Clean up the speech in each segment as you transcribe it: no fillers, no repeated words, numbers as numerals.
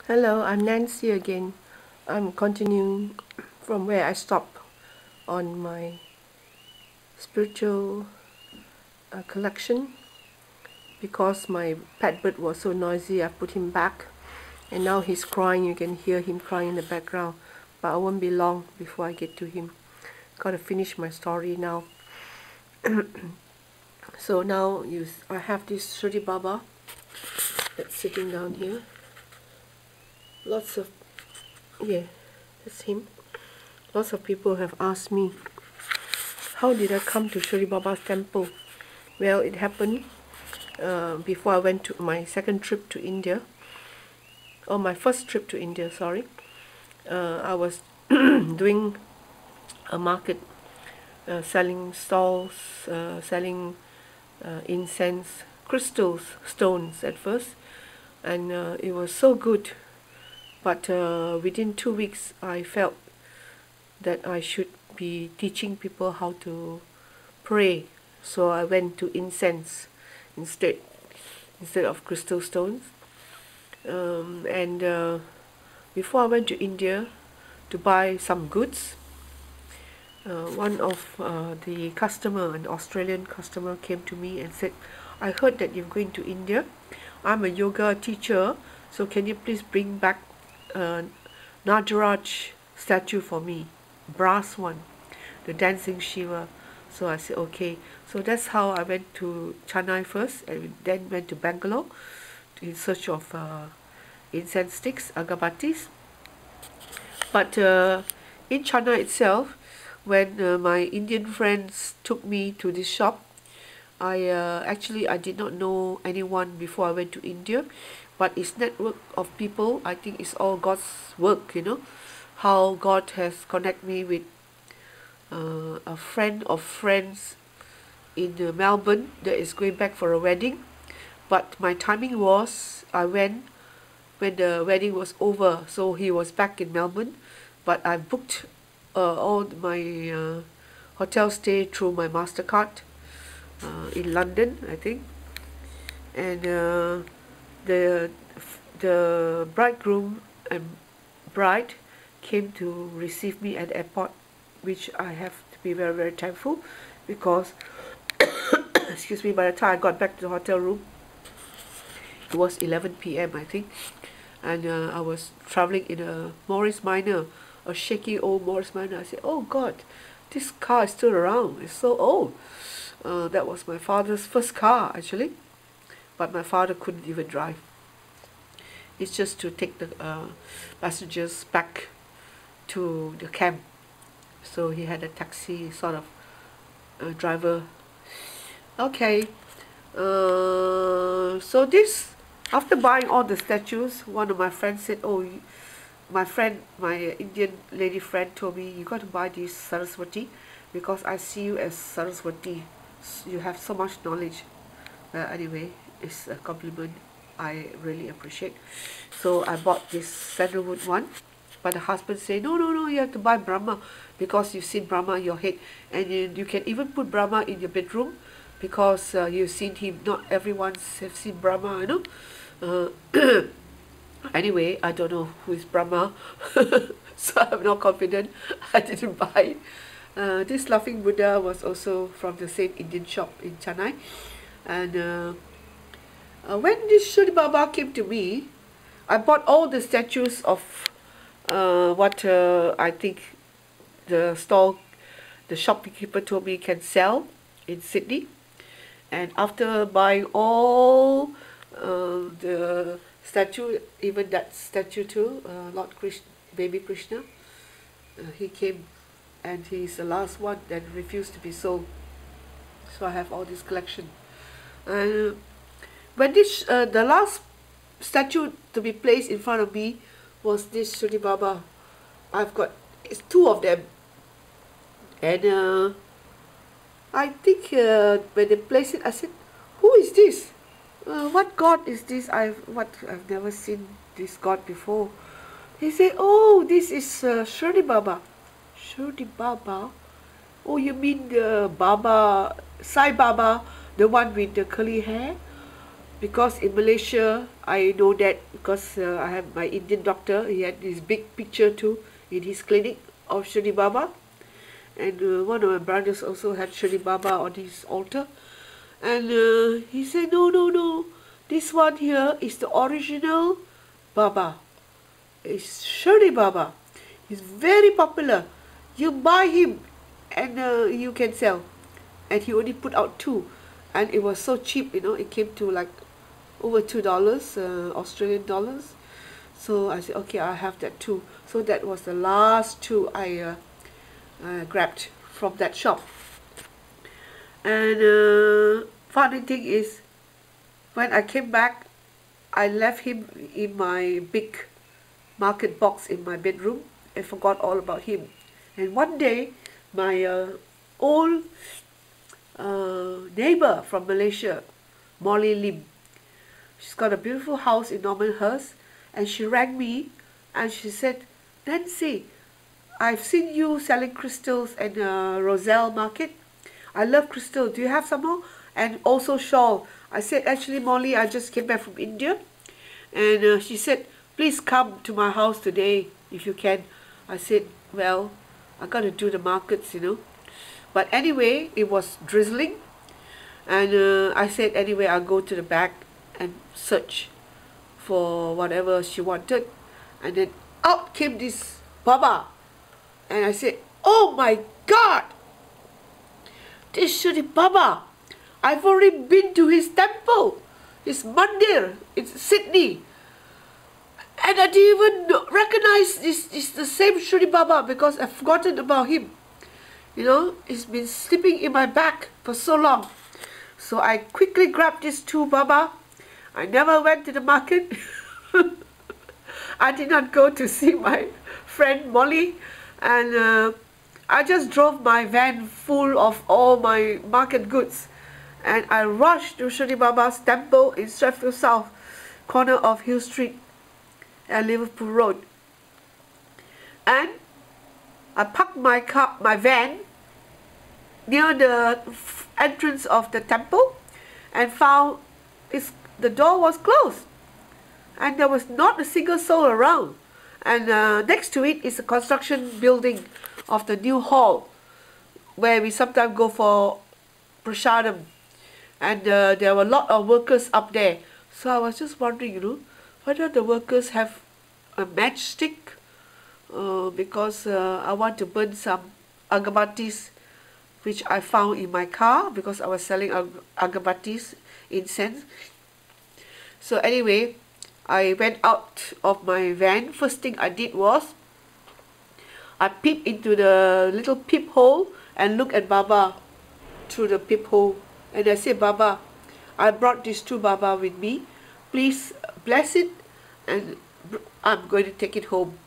Hello, I'm Nancy again. I'm continuing from where I stopped on my spiritual collection. Because my pet bird was so noisy, I put him back, and now he's crying. You can hear him crying in the background, but I won't be long before I get to him. Gotta finish my story now. So now I have this Shruti Baba that's sitting down here. Lots of, yeah, that's him. Lots of people have asked me, how did I come to Shri Baba's temple? Well, it happened before I went to my second trip to India, or my first trip to India, sorry. I was doing a market, selling stalls, selling incense, crystals, stones at first, and it was so good. But within 2 weeks, I felt that I should be teaching people how to pray. So I went to incense instead of crystal stones. And before I went to India to buy some goods, one of the customer, an Australian customer, came to me and said, I heard that you're going to India. I'm a yoga teacher, so can you please bring back Najaraj statue for me, brass one, the dancing Shiva. So I said, okay. So that's how I went to Chennai first, and then went to Bangalore in search of incense sticks, agabatis. But in Chennai itself, when my Indian friends took me to this shop, I did not know anyone before I went to India, but it's network of people. I think it's all God's work, how God has connected me with a friend of friends in Melbourne that is going back for a wedding. But my timing was, I went when the wedding was over, so he was back in Melbourne. But I booked all my hotel stay through my MasterCard in London, I think. And the bridegroom and bride came to receive me at the airport, which I have to be very, very thankful, because excuse me, by the time I got back to the hotel room, it was 11 p.m. I think, and I was traveling in a Morris Minor, a shaky old Morris Minor. I said, oh God, this car is still around, it's so old. That was my father's first car actually, but my father couldn't even drive. It's just to take the passengers back to the camp. So he had a taxi sort of driver. Okay, so this, after buying all the statues, one of my friends said, oh, my Indian lady friend told me, you got to buy this Saraswati, because I see you as Saraswati. You have so much knowledge. Anyway, it's a compliment I really appreciate. So I bought this sandalwood one, but the husband said, no, no, no, you have to buy Brahma, because you've seen Brahma in your head, and you can even put Brahma in your bedroom, because you've seen him. Not everyone has seen Brahma, Anyway, I don't know who is Brahma, so I'm not confident. I didn't buy it. This laughing Buddha was also from the same Indian shop in Chennai. And when this Shri Baba came to me, I bought all the statues of what I think the shopkeeper told me can sell in Sydney. And after buying all the statue, even that statue too, Lord Krishna, baby Krishna, he came, and he's the last one that refused to be sold. So I have all this collection. And when this the last statue to be placed in front of me was this Shri Baba. I've got two of them, and I think when they placed it, I said, "Who is this? What God is this? I've never seen this God before." He said, "Oh, this is Shri Baba." Shri Baba? Oh, you mean the Baba, Sai Baba, the one with the curly hair? because in Malaysia, I know that because I have my Indian doctor. He had this big picture too in his clinic of Shirdi Baba, and one of my brothers also had Shirdi Baba on his altar. And he said, no, no, no, this one here is the original Baba. It's Shirdi Baba. He's very popular. You buy him and you can sell. And he only put out two. And it was so cheap, you know, it came to like over $2, Australian dollars. So I said, okay, I'll have that too. So that was the last two I grabbed from that shop. And funny thing is, when I came back, I left him in my big market box in my bedroom and forgot all about him. And one day, my old neighbor from Malaysia, Molly Lim, she's got a beautiful house in Normanhurst, and she rang me and she said, Nancy, I've seen you selling crystals at Roselle Market. I love crystal. Do you have some more? And also shawl. I said, actually, Molly, I just came back from India. And she said, please come to my house today if you can. I said, well, I got to do the markets, you know. But anyway, it was drizzling. And I said, anyway, I'll go to the back and search for whatever she wanted. And then out came this Baba. And I said, oh my God! This Shirdi Baba! I've already been to his temple, his mandir in Sydney. And I didn't even recognize this is the same Shirdi Baba because I've forgotten about him. You know, it's been sleeping in my bag for so long. So I quickly grabbed these two Baba. I never went to the market. I did not go to see my friend Molly. And I just drove my van full of all my market goods. And I rushed to Shirdi Baba's temple in Strathfield South, corner of Hill Street and Liverpool Road. And I parked my van near the entrance of the temple and found the door was closed. And there was not a single soul around. And next to it is a construction building of the new hall where we sometimes go for prasadam. And there were a lot of workers up there. So I was just wondering, you know, whether the workers have a matchstick because I want to burn some agabatis which I found in my car because I was selling agabatis, incense. So anyway, I went out of my van. First thing I did was I peeped into the little peephole and looked at Baba through the peephole. And I said, Baba, I brought these two Baba with me. Please bless it and I'm going to take it home.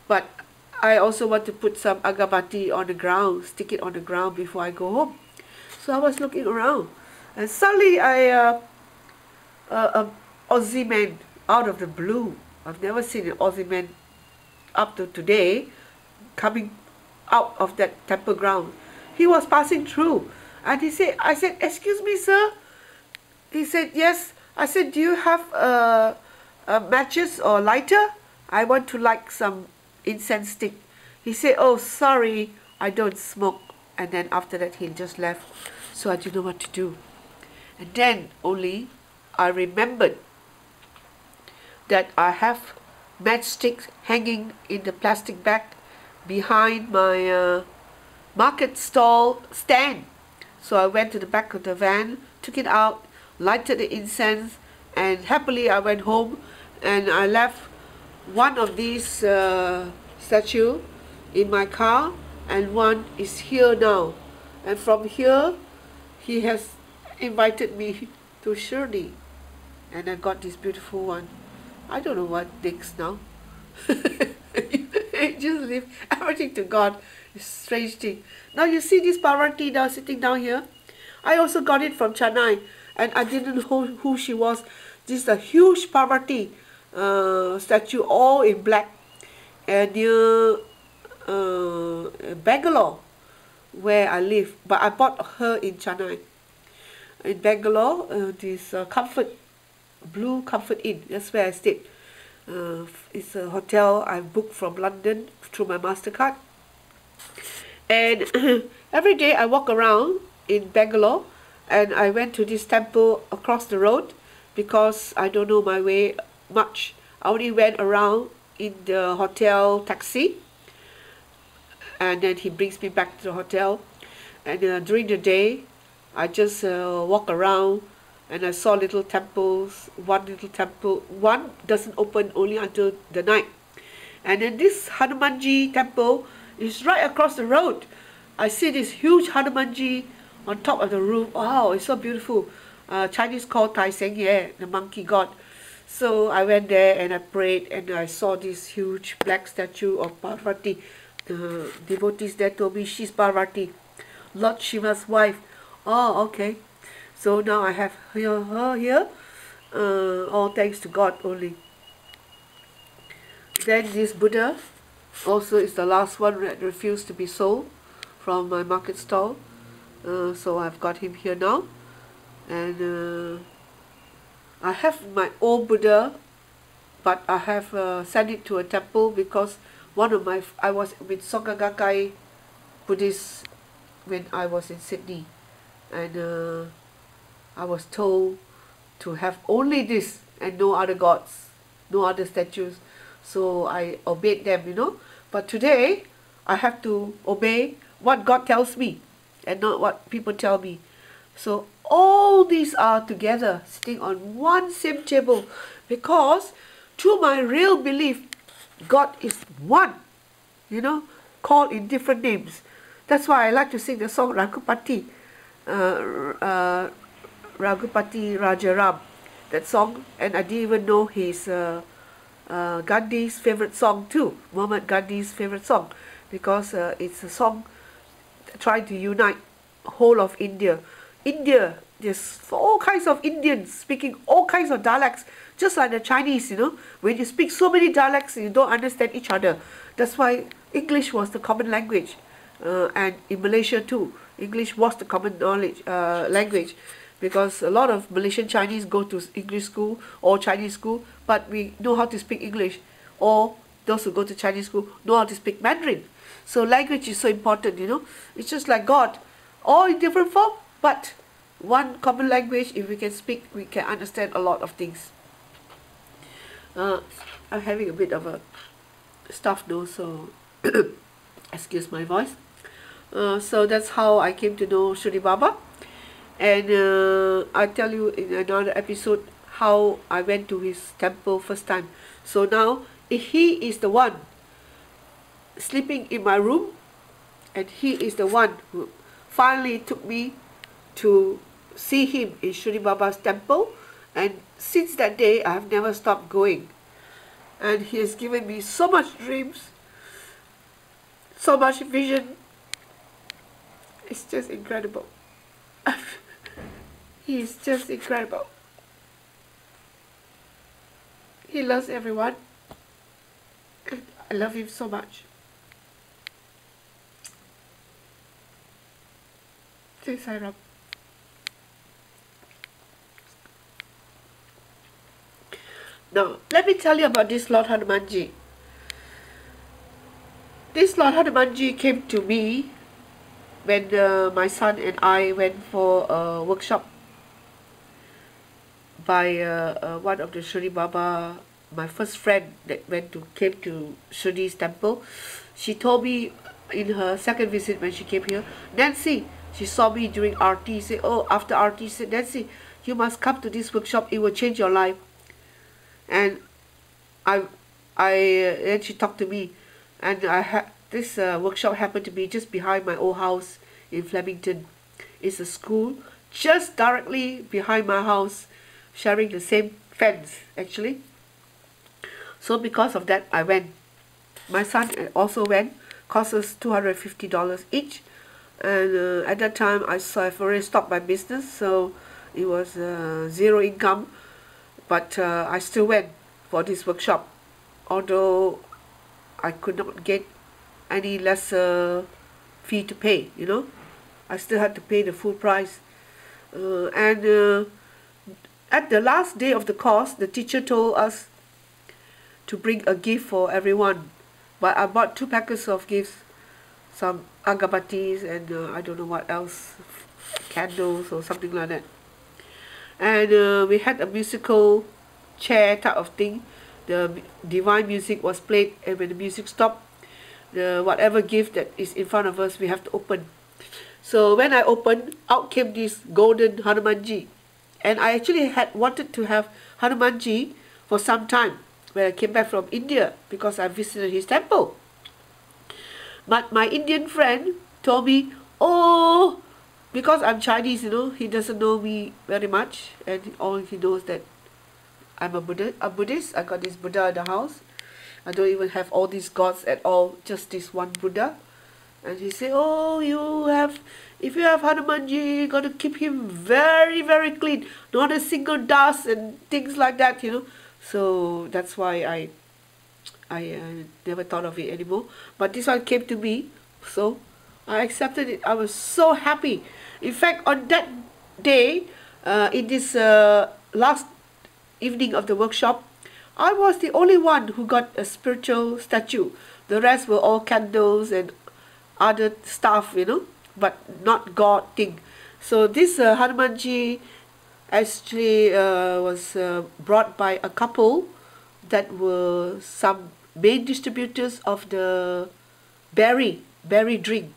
But I also want to put some agabati on the ground, stick it on the ground before I go home. So I was looking around and suddenly an Aussie man out of the blue. I've never seen an Aussie man up to today coming out of that temple ground. He was passing through and I said, excuse me, sir. He said, yes. I said, do you have matches or lighter? I want to light some incense stick. He said, oh, sorry, I don't smoke. And then after that, he just left. So I didn't know what to do. And then only I remembered that I have matchsticks hanging in the plastic bag behind my market stall stand. So I went to the back of the van, took it out, lighted the incense, and happily I went home and I left one of these statue in my car and one is here now. And from here, he has invited me to Shirdi and I got this beautiful one. I don't know what next now. Just leave everything to God. It's a strange thing. Now you see this Parvati now sitting down here. I also got it from Chennai and I didn't know who she was. This is a huge Parvati statue all in black near Bangalore where I live. But I bought her in Chennai. in Bangalore, this Blue Comfort Inn. That's where I stayed. It's a hotel I booked from London through my MasterCard. And every day I walk around in Bangalore, and I went to this temple across the road because I don't know my way much. I only went around in the hotel taxi, and then he brings me back to the hotel. And during the day, I just walk around, and I saw little temples. One little temple, one doesn't open only until the night. And then this Hanumanji temple is right across the road. I see this huge Hanumanji on top of the roof. Wow, it's so beautiful. Chinese called Tai Seng Ye, the monkey god. So I went there and I prayed, and I saw this huge black statue of Parvati. The devotees there told me she's Parvati, Lord Shiva's wife. Oh, okay. So now I have her here. All thanks to God only. Then this Buddha also is the last one that refused to be sold from my market stall. So I've got him here now. And I have my old Buddha, but I have sent it to a temple because I was with Sangha Gakkai Buddhists when I was in Sydney, and I was told to have only this and no other gods, no other statues. So I obeyed them. But today I have to obey what God tells me and not what people tell me. So all these are together sitting on one same table because through my real belief, God is one, called in different names. That's why I like to sing the song Raghupati, Raghupati Rajaram, that song. And I didn't even know he's Gandhi's favorite song too, Muhammad Gandhi's favorite song, because it's a song trying to unite whole of India. India, there's all kinds of Indians speaking all kinds of dialects, just like the Chinese, when you speak so many dialects, you don't understand each other. That's why English was the common language, and in Malaysia too, English was the common language, because a lot of Malaysian Chinese go to English school or Chinese school, but we know how to speak English, or those who go to Chinese school know how to speak Mandarin. So language is so important, It's just like God, all in different form, but one common language. If we can speak, we can understand a lot of things. I'm having a bit of a stuffed nose, so excuse my voice. So that's how I came to know Shri Baba. And I'll tell you in another episode how I went to his temple first time. So now he is the one sleeping in my room, and he is the one who finally took me to see him in Shri Baba's temple. And since that day I have never stopped going, and he has given me so much dreams, so much vision. It's just incredible. He is just incredible. He loves everyone, and I love him so much. Jai Sai Ram. Now, let me tell you about this Lord Hanumanji. This Lord Hanumanji came to me when my son and I went for a workshop by one of the Shri Baba, my first friend that came to Shri's temple. She told me in her second visit when she came here, Nancy, she saw me during RT, say, oh, after RT, she said, Nancy, you must come to this workshop, it will change your life. And then she talked to me, and this workshop happened to be just behind my old house in Flemington. It's a school just directly behind my house, sharing the same fence actually. So because of that, I went. My son also went. Cost us $250 each, and at that time I've already stopped my business, so it was zero income, but I still went for this workshop, although I could not get any lesser fee to pay. I still had to pay the full price. And at the last day of the course, the teacher told us to bring a gift for everyone. But I bought 2 packets of gifts, some agabatis and I don't know what else, candles or something like that. And we had a musical chair type of thing. The divine music was played, and when the music stopped, the whatever gift that is in front of us, we have to open. So when I opened, out came this golden Hanumanji. And I actually had wanted to have Hanumanji for some time when I came back from India, because I visited his temple. But my Indian friend told me, oh, because I'm Chinese, he doesn't know me very much, and all he knows that I'm a Buddhist. I got this Buddha in the house. I don't even have all these gods at all, just this one Buddha. And he said, oh, if you have Hanumanji, you got to keep him very, very clean. Not a single dust and things like that, So that's why I never thought of it anymore. But this one came to me, so I accepted it. I was so happy. In fact, on that day, in this last evening of the workshop, I was the only one who got a spiritual statue. The rest were all candles and other stuff, but not God thing. So this Hanumanji actually was brought by a couple that were some main distributors of the berry drink.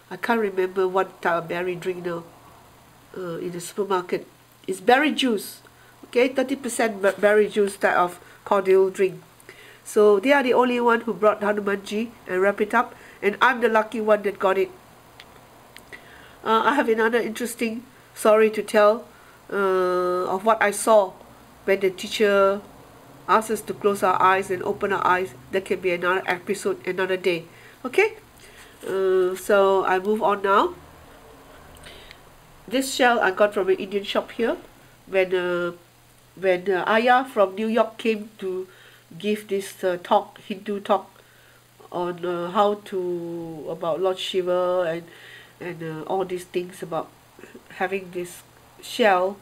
I can't remember what type of berry drink now in the supermarket. It's berry juice. Okay, 30% berry juice type of cordial drink. So they are the only one who brought Hanumanji and wrap it up, and I'm the lucky one that got it. I have another interesting story to tell of what I saw when the teacher asked us to close our eyes and open our eyes. That can be another episode, another day. Okay, so I move on now. This shell I got from an Indian shop here. When Ayah from New York came to give this talk, Hindu talk, on how to about Lord Shiva and all these things about having this shell.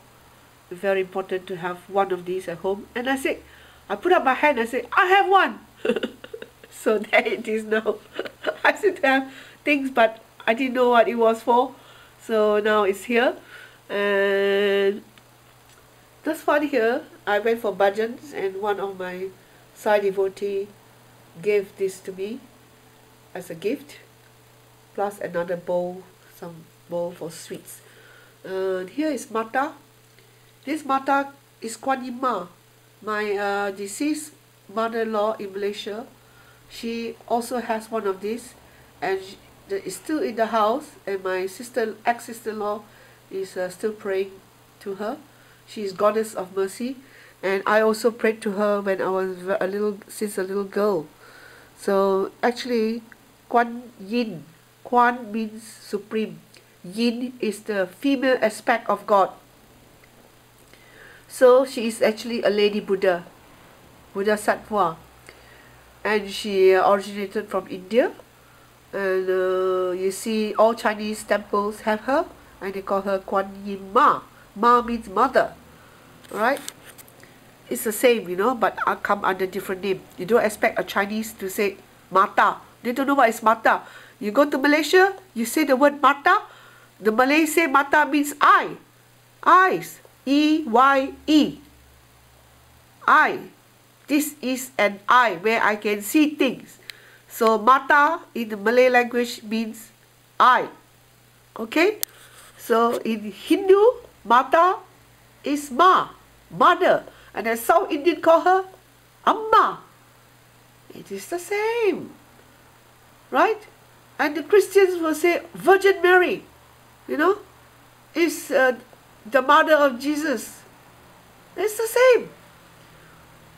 Very important to have one of these at home. And I said, I put up my hand. I said, I have one. So there it is now. I said to have things, but I didn't know what it was for. So now it's here, and this one here, I went for bhajans, and one of my Sai devotee gave this to me as a gift, plus another bowl, some bowl for sweets. Here is Mata. This Mata is Kuan Yin Ma, my deceased mother-in-law in Malaysia. She also has one of these, and it's still in the house, and my ex-sister-in-law is still praying to her. She is goddess of mercy, and I also prayed to her when I was since a little girl. So actually, Kuan Yin, Kuan means supreme, Yin is the female aspect of God. So she is actually a lady Buddha, Buddha Sattva, and she originated from India. And you see all Chinese temples have her, and they call her Kuan Yin Ma. Ma means mother, right? It's the same, but I come under different name. You don't expect a Chinese to say Mata. They don't know what is Mata. You go to Malaysia, you say the word Mata. The Malay say Mata means eye. Eyes. E-Y-E. Eye. This is an eye where I can see things. So Mata in the Malay language means eye. Okay? So in Hindu, Mata is Ma, mother. And then South Indian call her Amma. It is the same. Right? And the Christians will say Virgin Mary. Is the mother of Jesus. It's the same.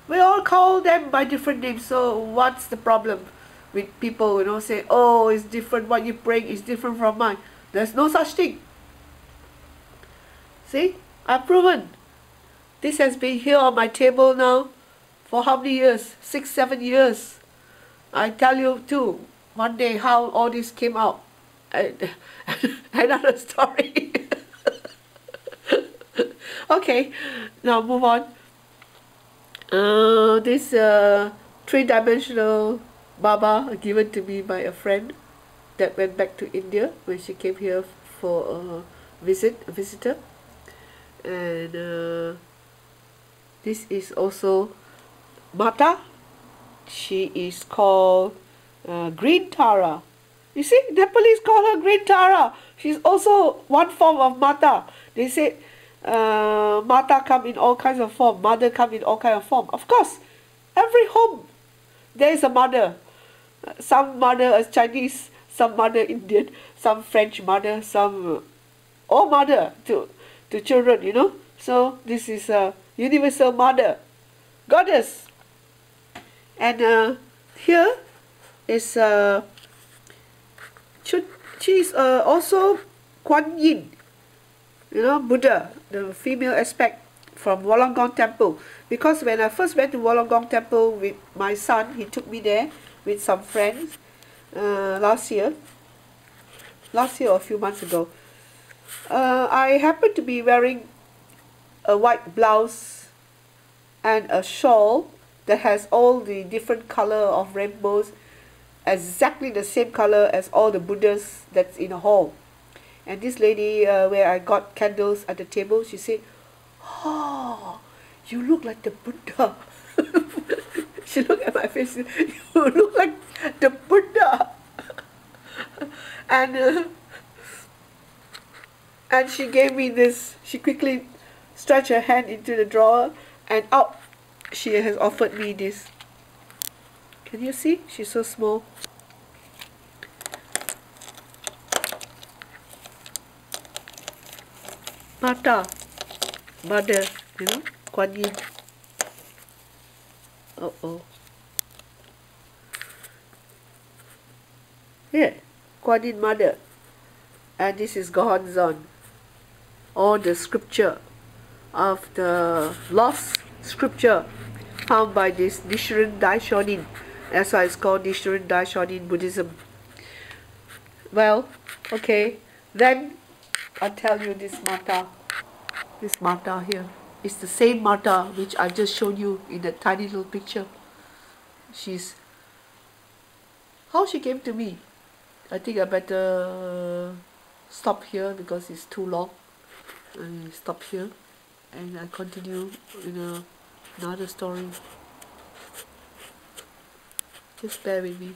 We all call them by different names. So what's the problem with people, say, oh, it's different, what you praying is different from mine. There's no such thing. See, I've proven. This has been here on my table now for how many years? 6, 7 years. I tell you too, one day how all this came out. Another story. Okay, now move on. This three-dimensional Baba given to me by a friend that went back to India when she came here for a visitor. And this is also Mata. She is called Green Tara. You see, Nepalese call her Green Tara. She's also one form of Mata. They say Mata come in all kinds of form. Mother come in all kinds of form. Of course, every home there is a mother. Some mother is Chinese, some mother Indian, some French mother, some all mother to children, you know. So this is a universal mother, goddess. And here is she is also Kuan Yin, you know, Buddha, the female aspect from Wollongong Temple. Because when I first went to Wollongong Temple with my son, he took me there with some friends last year or a few months ago. I happened to be wearing a white blouse and a shawl that has all the different color of rainbows, exactly the same color as all the Buddhas that's in a hall. And this lady, where I got candles at the table, she said, "Oh, you look like the Buddha." She looked at my face, "You look like the Buddha." and and she gave me this. She quickly stretched her hand into the drawer, and out she has offered me this. Can you see? She's so small. Mata, mother, you know, Kuan Yin. Oh. Here, Kuan Yin mother. And this is Gohonzon, or the scripture of the lost scripture found by this Nichiren Daishonin. That's why it's called Nichiren Daishonin Buddhism. Well, okay, then I'll tell you this Mata here. It's the same Mata which I just showed you in that tiny little picture. How she came to me. I think I better stop here because it's too long. I stop here and I continue in another story. Just bear with me.